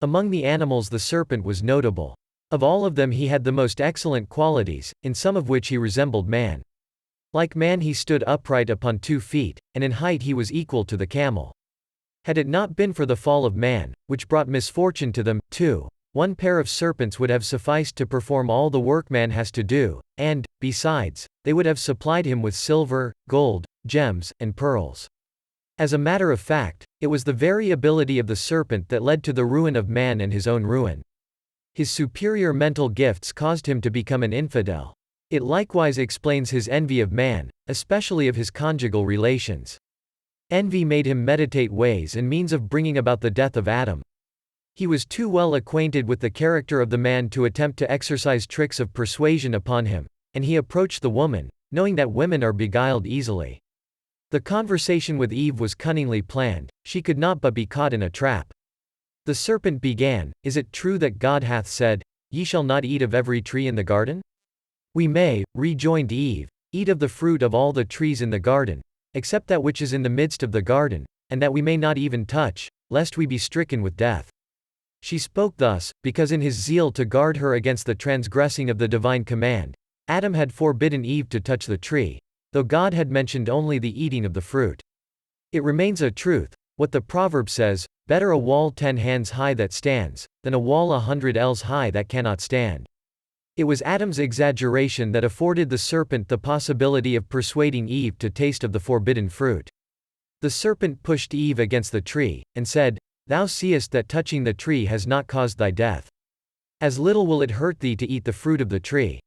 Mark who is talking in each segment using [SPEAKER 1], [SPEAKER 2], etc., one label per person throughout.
[SPEAKER 1] Among the animals the serpent was notable. Of all of them he had the most excellent qualities, in some of which he resembled man. Like man he stood upright upon 2 feet, and in height he was equal to the camel. Had it not been for the fall of man, which brought misfortune to them, too, one pair of serpents would have sufficed to perform all the work man has to do, and, besides, they would have supplied him with silver, gold, gems, and pearls. As a matter of fact, it was the very ability of the serpent that led to the ruin of man and his own ruin. His superior mental gifts caused him to become an infidel. It likewise explains his envy of man, especially of his conjugal relations. Envy made him meditate ways and means of bringing about the death of Adam. He was too well acquainted with the character of the man to attempt to exercise tricks of persuasion upon him, and he approached the woman, knowing that women are beguiled easily. The conversation with Eve was cunningly planned, she could not but be caught in a trap. The serpent began, "Is it true that God hath said, Ye shall not eat of every tree in the garden?" "We may," rejoined Eve, "eat of the fruit of all the trees in the garden, except that which is in the midst of the garden, and that we may not even touch, lest we be stricken with death." She spoke thus, because in his zeal to guard her against the transgressing of the divine command, Adam had forbidden Eve to touch the tree, though God had mentioned only the eating of the fruit. It remains a truth, what the proverb says, "Better a wall 10 hands high that stands, than a wall 100 ells high that cannot stand." It was Adam's exaggeration that afforded the serpent the possibility of persuading Eve to taste of the forbidden fruit. The serpent pushed Eve against the tree, and said, "Thou seest that touching the tree has not caused thy death. As little will it hurt thee to eat the fruit of the tree.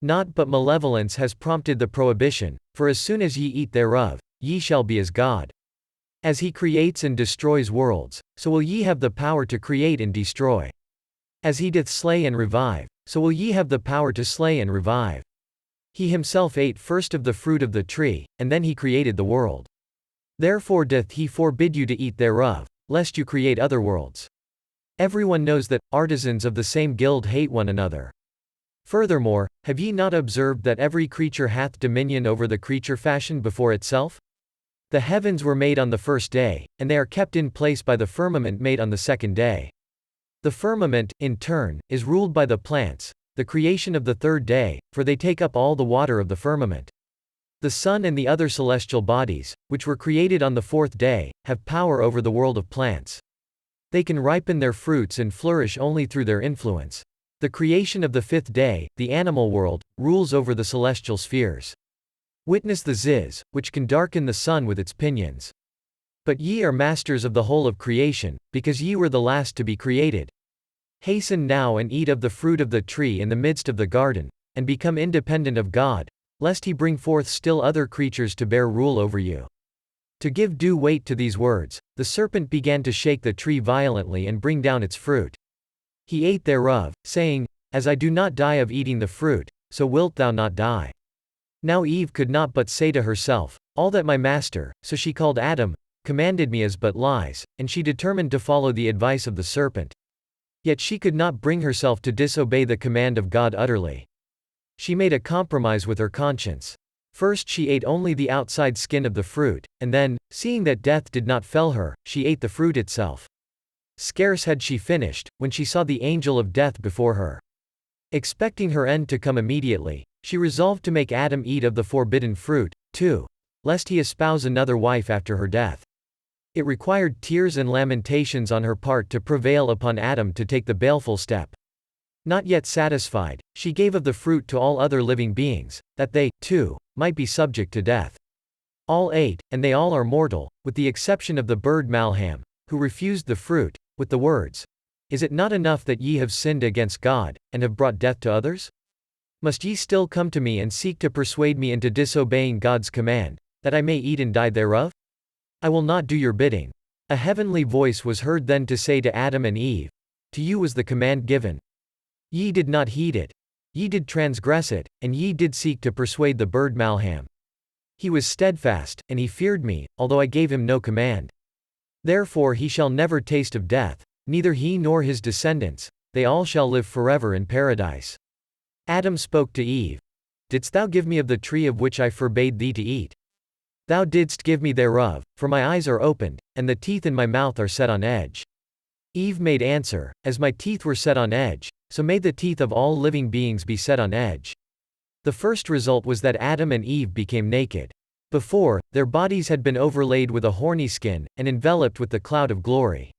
[SPEAKER 1] Not but malevolence has prompted the prohibition, for as soon as ye eat thereof, ye shall be as God. As he creates and destroys worlds, so will ye have the power to create and destroy. As he doth slay and revive, so will ye have the power to slay and revive. He himself ate first of the fruit of the tree, and then he created the world. Therefore doth he forbid you to eat thereof, lest you create other worlds. Everyone knows that artisans of the same guild hate one another. Furthermore, have ye not observed that every creature hath dominion over the creature fashioned before itself? The heavens were made on the first day, and they are kept in place by the firmament made on the second day. The firmament, in turn, is ruled by the plants, the creation of the third day, for they take up all the water of the firmament. The sun and the other celestial bodies, which were created on the 4th day, have power over the world of plants. They can ripen their fruits and flourish only through their influence. The creation of the 5th day, the animal world, rules over the celestial spheres. Witness the ziz, which can darken the sun with its pinions. But ye are masters of the whole of creation, because ye were the last to be created. Hasten now and eat of the fruit of the tree in the midst of the garden, and become independent of God, lest he bring forth still other creatures to bear rule over you. To give due weight to these words, the serpent began to shake the tree violently and bring down its fruit. He ate thereof, saying, "As I do not die of eating the fruit, so wilt thou not die." Now Eve could not but say to herself, "All that my master," so she called Adam, "commanded me is but lies," and she determined to follow the advice of the serpent. Yet she could not bring herself to disobey the command of God utterly. She made a compromise with her conscience. First she ate only the outside skin of the fruit, and then, seeing that death did not fell her, she ate the fruit itself. Scarce had she finished, when she saw the angel of death before her. Expecting her end to come immediately, she resolved to make Adam eat of the forbidden fruit, too, lest he espouse another wife after her death. It required tears and lamentations on her part to prevail upon Adam to take the baleful step. Not yet satisfied, she gave of the fruit to all other living beings, that they, too, might be subject to death. All ate, and they all are mortal, with the exception of the bird Malham, who refused the fruit, with the words, "Is it not enough that ye have sinned against God, and have brought death to others? Must ye still come to me and seek to persuade me into disobeying God's command, that I may eat and die thereof? I will not do your bidding." A heavenly voice was heard then to say to Adam and Eve, "To you was the command given. Ye did not heed it. Ye did transgress it, and ye did seek to persuade the bird Malham. He was steadfast, and he feared me, although I gave him no command. Therefore he shall never taste of death, neither he nor his descendants, they all shall live forever in paradise." Adam spoke to Eve, "Didst thou give me of the tree of which I forbade thee to eat? Thou didst give me thereof, for my eyes are opened, and the teeth in my mouth are set on edge. Eve made answer, As my teeth were set on edge, so may the teeth of all living beings be set on edge. The first result was that Adam and Eve became naked. Before, their bodies had been overlaid with a horny skin, and enveloped with the cloud of glory.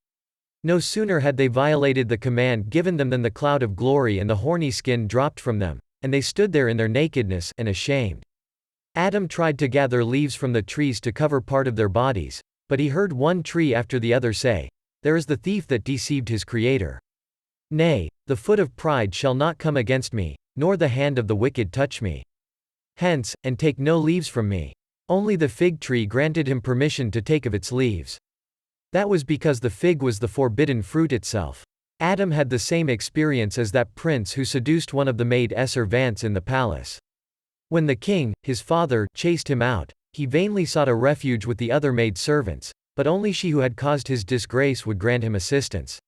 [SPEAKER 1] No sooner had they violated the command given them than the cloud of glory and the horny skin dropped from them, and they stood there in their nakedness, and ashamed. Adam tried to gather leaves from the trees to cover part of their bodies, but he heard one tree after the other say, There is the thief that deceived his Creator. Nay, the foot of pride shall not come against me, nor the hand of the wicked touch me. Hence, and take no leaves from me. Only the fig tree granted him permission to take of its leaves. That was because the fig was the forbidden fruit itself. Adam had the same experience as that prince who seduced one of the maid-servants in the palace. When the king, his father, chased him out, he vainly sought a refuge with the other maid-servants, but only she who had caused his disgrace would grant him assistance.